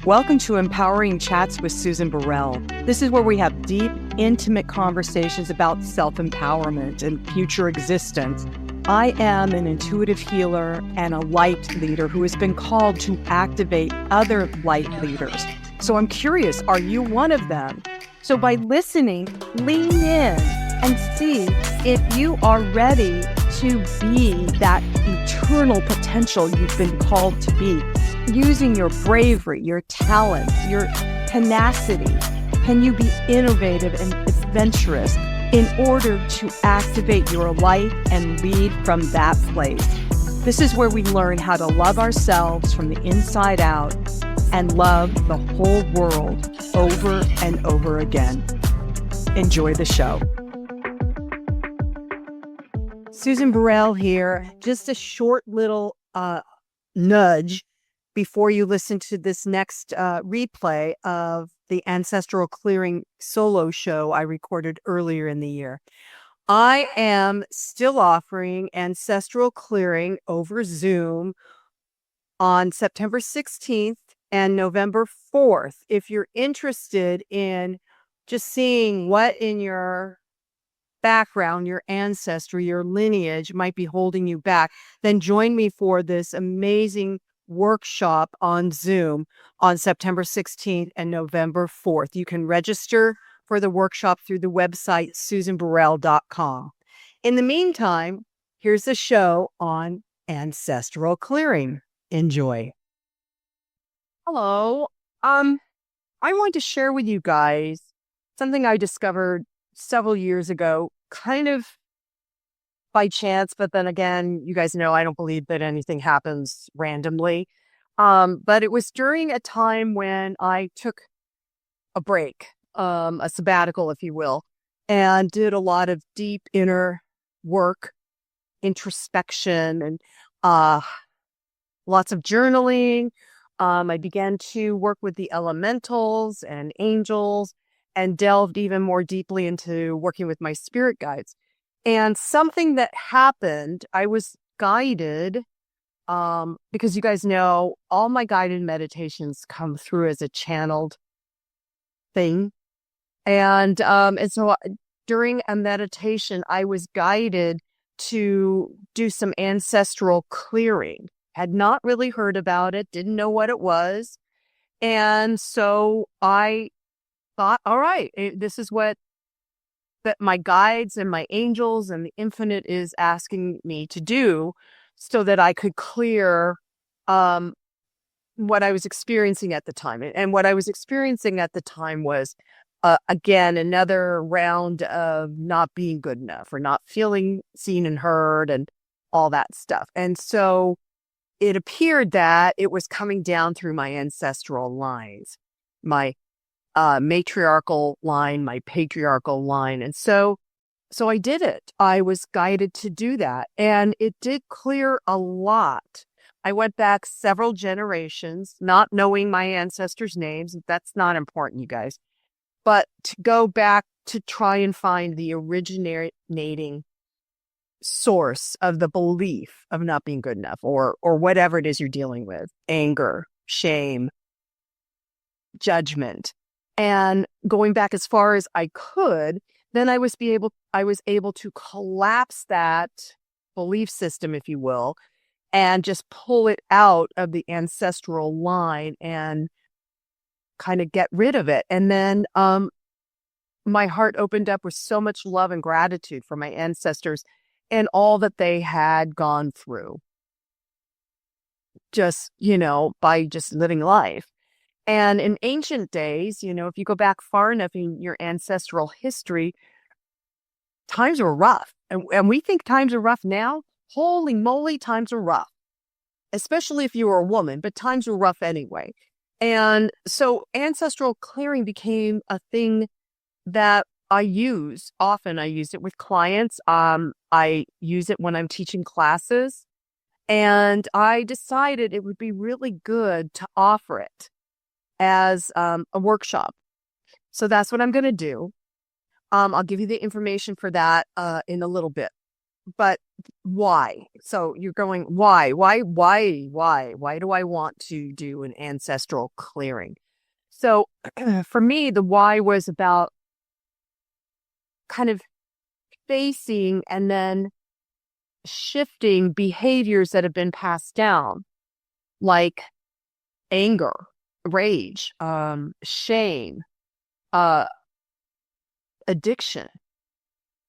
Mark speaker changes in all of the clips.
Speaker 1: Welcome to Empowering Chats with Susan Burrell. This is where we have deep, intimate conversations about self-empowerment and future existence. I am an intuitive healer and a light leader who has been called to activate other light leaders. So I'm curious, are you one of them? So by listening, lean in and see if you are ready to be that eternal potential you've been called to be. Using your bravery, your talent, your tenacity, can you be innovative and adventurous in order to activate your light and lead from that place? This is where we learn how to love ourselves from the inside out and love the whole world over and over again. Enjoy the show. Susan Burrell here. Just a short little nudge before you listen to this next replay of the Ancestral Clearing solo show I recorded earlier in the year. I am still offering Ancestral Clearing over Zoom on September 16th and November 4th. If you're interested in just seeing what in your background, your ancestry, your lineage might be holding you back, then join me for this amazing workshop on Zoom on September 16th and November 4th. You can register for the workshop through the website susanburrell.com. In the meantime, here's a show on Ancestral Clearing. Enjoy. Hello. I want to share with you guys something I discovered several years ago, kind of by chance, but then again, you guys know I don't believe that anything happens randomly. But it was during a time when I took a break, a sabbatical, if you will, and did a lot of deep inner work, introspection, and lots of journaling. I began to work with the elementals and angels and delved even more deeply into working with my spirit guides. And something that happened, I was guided, because you guys know all my guided meditations come through as a channeled thing. And so during a meditation, I was guided to do some ancestral clearing. Had not really heard about it, didn't know what it was. And so I thought, all right, this is what that my guides and my angels and the infinite is asking me to do so that I could clear what I was experiencing at the time. And what I was experiencing at the time was, again, another round of not being good enough or not feeling seen and heard and all that stuff. And so it appeared that it was coming down through my ancestral lines, my matriarchal line, my patriarchal line. And so I did it. I was guided to do that. And it did clear a lot. I went back several generations, not knowing my ancestors' names. That's not important, you guys. But to go back to try and find the originating source of the belief of not being good enough or whatever it is you're dealing with, anger, shame, judgment. And going back as far as I could, then I was able to collapse that belief system, if you will, and just pull it out of the ancestral line and kind of get rid of it. And then my heart opened up with so much love and gratitude for my ancestors and all that they had gone through, just, by just living life. And in ancient days, if you go back far enough in your ancestral history, times were rough. And we think times are rough now. Holy moly, times are rough, especially if you were a woman, but times were rough anyway. And so ancestral clearing became a thing that I use often. I use it with clients. I use it when I'm teaching classes. And I decided it would be really good to offer it as a workshop. So that's what I'm going to do. I'll give you the information for that in a little bit. but why? So you're going, why do I want to do an ancestral clearing? So for me, the why was about kind of facing and then shifting behaviors that have been passed down, like anger, rage, shame, uh, addiction.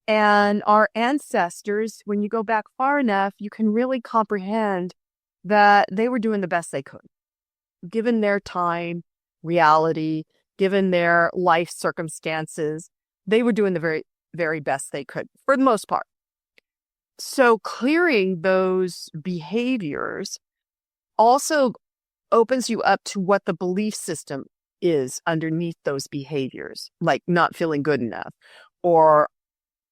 Speaker 1: And our ancestors, when you go back far enough, you can really comprehend that they were doing the best they could, given their time, reality, given their life circumstances. They were doing the very, very best they could for the most part. So clearing those behaviors also opens you up to what the belief system is underneath those behaviors, like not feeling good enough, or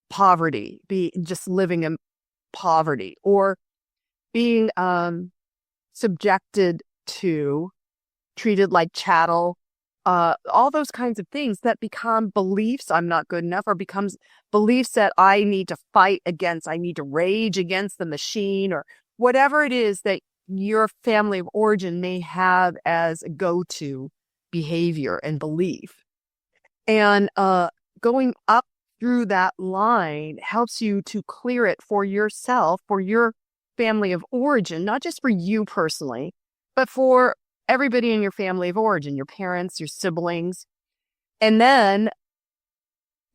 Speaker 1: poverty, just living in poverty, or being subjected to, treated like chattel, all those kinds of things that become beliefs. I'm not good enough, or becomes beliefs that I need to fight against. I need to rage against the machine, or whatever it is that your family of origin may have as a go-to behavior and belief. And going up through that line helps you to clear it for yourself, for your family of origin, not just for you personally, but for everybody in your family of origin, your parents, your siblings. And then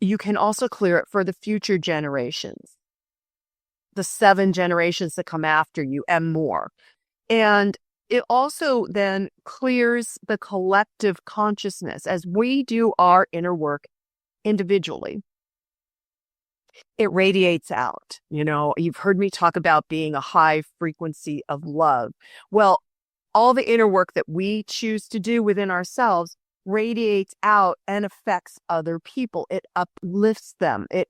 Speaker 1: you can also clear it for the future generations, the 7 generations that come after you and more. And it also then clears the collective consciousness as we do our inner work individually. It radiates out. You know, you've heard me talk about being a high frequency of love. Well, all the inner work that we choose to do within ourselves radiates out and affects other people. It uplifts them. It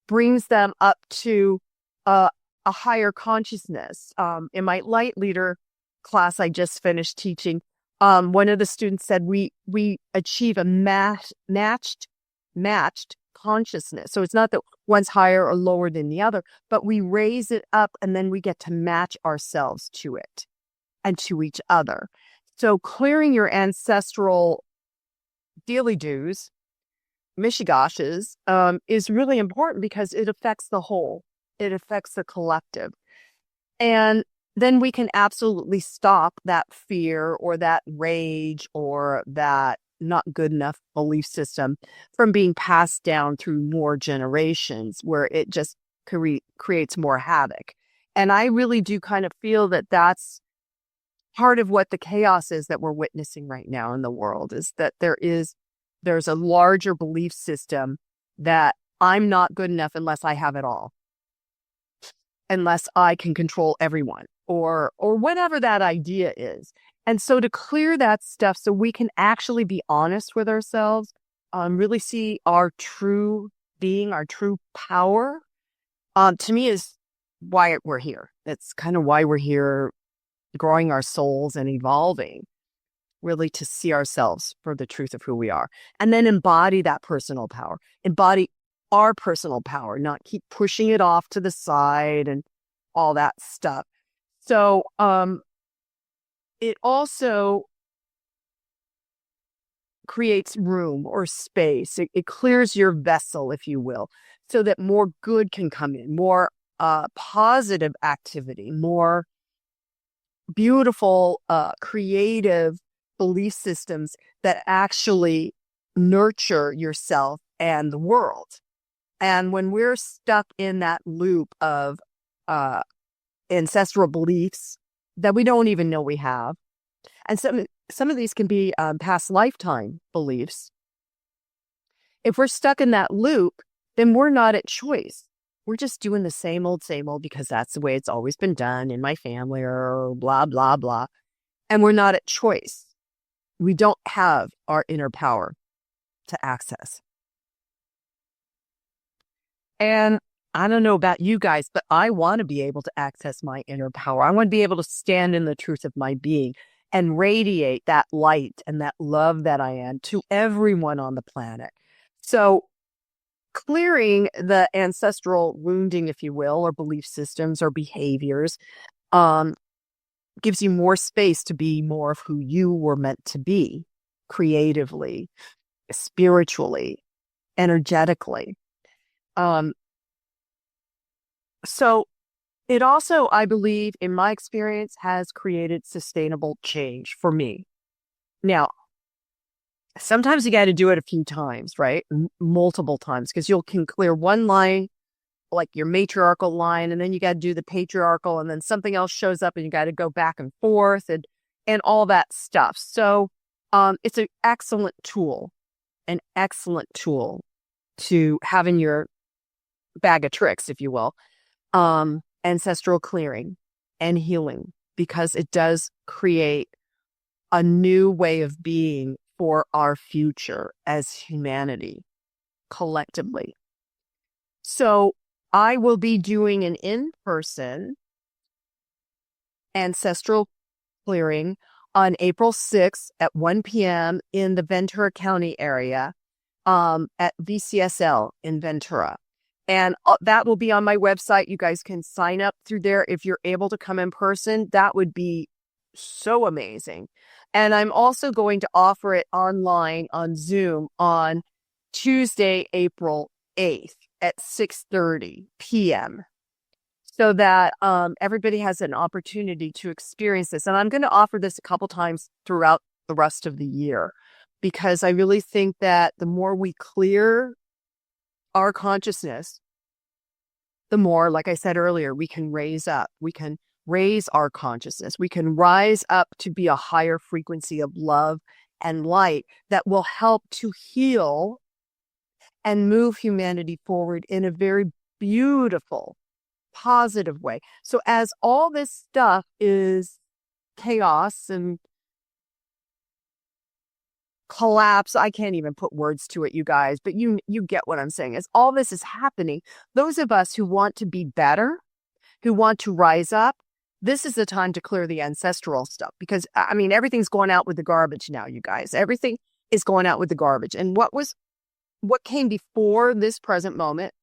Speaker 1: brings them up to a higher consciousness. In my light leader class I just finished teaching, one of the students said we achieve a matched consciousness. So it's not that one's higher or lower than the other, but we raise it up and then we get to match ourselves to it and to each other. So clearing your ancestral dealy-doos, mishigoshes, is really important because it affects the whole. It affects the collective. And then we can absolutely stop that fear or that rage or that not good enough belief system from being passed down through more generations, where it just creates more havoc. And I really do kind of feel that that's part of what the chaos is that we're witnessing right now in the world, is that there's a larger belief system that I'm not good enough unless I have it all, unless I can control everyone, or whatever that idea is. And so to clear that stuff so we can actually be honest with ourselves, really see our true being, our true power, to me is why we're here. It's kind of why we're here, growing our souls and evolving, really to see ourselves for the truth of who we are. And then embody that personal power, embody our personal power, not keep pushing it off to the side and all that stuff. So it also creates room or space. It clears your vessel, if you will, so that more good can come in, more positive activity, more beautiful, creative belief systems that actually nurture yourself and the world. And when we're stuck in that loop of ancestral beliefs that we don't even know we have, and some of these can be past lifetime beliefs. If we're stuck in that loop, then we're not at choice. We're just doing the same old because that's the way it's always been done in my family, or blah, blah, blah. And we're not at choice. We don't have our inner power to access. And I don't know about you guys, but I want to be able to access my inner power. I want to be able to stand in the truth of my being and radiate that light and that love that I am to everyone on the planet. So clearing the ancestral wounding, if you will, or belief systems or behaviors, gives you more space to be more of who you were meant to be, creatively, spiritually, energetically. So it also, I believe, in my experience, has created sustainable change for me. Now, sometimes you got to do it a few times, right? Multiple times, because you can clear one line, like your matriarchal line, and then you got to do the patriarchal, and then something else shows up and you got to go back and forth and all that stuff. So it's an excellent tool to have in your bag of tricks, if you will, ancestral clearing and healing, because it does create a new way of being for our future as humanity collectively. So I will be doing an in-person ancestral clearing on April 6th at 1 p.m. in the Ventura County area at VCSL in Ventura. And that will be on my website. You guys can sign up through there if you're able to come in person. That would be so amazing. And I'm also going to offer it online on Zoom on Tuesday, April 8th at 6:30 p.m. so that everybody has an opportunity to experience this. And I'm going to offer this a couple times throughout the rest of the year, because I really think that the more we clear our consciousness, the more, like I said earlier, we can raise up. We can raise our consciousness. We can rise up to be a higher frequency of love and light that will help to heal and move humanity forward in a very beautiful, positive way. So as all this stuff is chaos and collapse, I can't even put words to it, you guys, but you get what I'm saying. As all this is happening, those of us who want to be better, who want to rise up, this is the time to clear the ancestral stuff, because I mean, everything's going out with the garbage now, you guys. Everything is going out with the garbage. And what came before this present moment,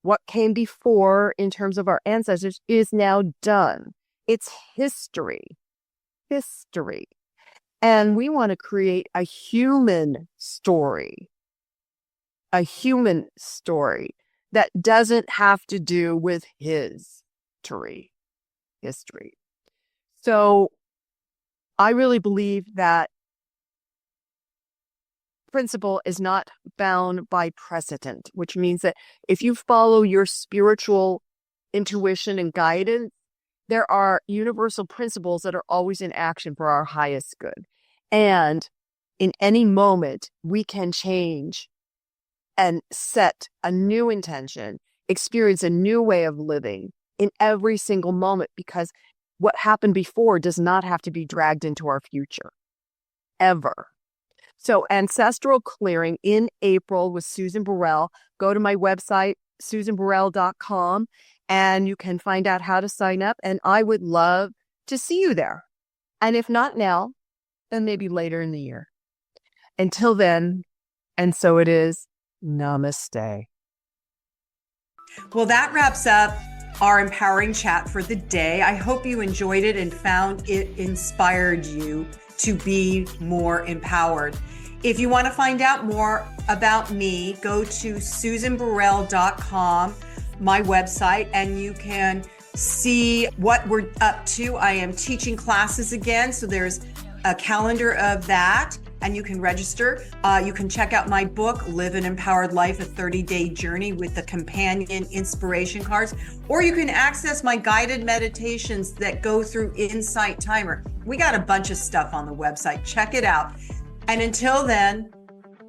Speaker 1: what came before in terms of our ancestors, is now done. It's history. And we want to create a human story that doesn't have to do with history. So I really believe that principle is not bound by precedent, which means that if you follow your spiritual intuition and guidance, there are universal principles that are always in action for our highest good. And in any moment, we can change and set a new intention, experience a new way of living in every single moment, because what happened before does not have to be dragged into our future, ever. So ancestral clearing in April with Susan Burrell. Go to my website, susanburrell.com, and you can find out how to sign up. And I would love to see you there. And if not now, then maybe later in the year. Until then, and so it is, namaste.
Speaker 2: Well, that wraps up our empowering chat for the day. I hope you enjoyed it and found it inspired you to be more empowered. If you want to find out more about me, go to susanburrell.com, my website, and you can see what we're up to. I am teaching classes again, so there's a calendar of that, and you can register. You can check out my book, Live an Empowered Life, a 30-day journey with the companion inspiration cards, or you can access my guided meditations that go through Insight Timer. We got a bunch of stuff on the website. Check it out. And until then,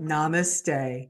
Speaker 2: namaste.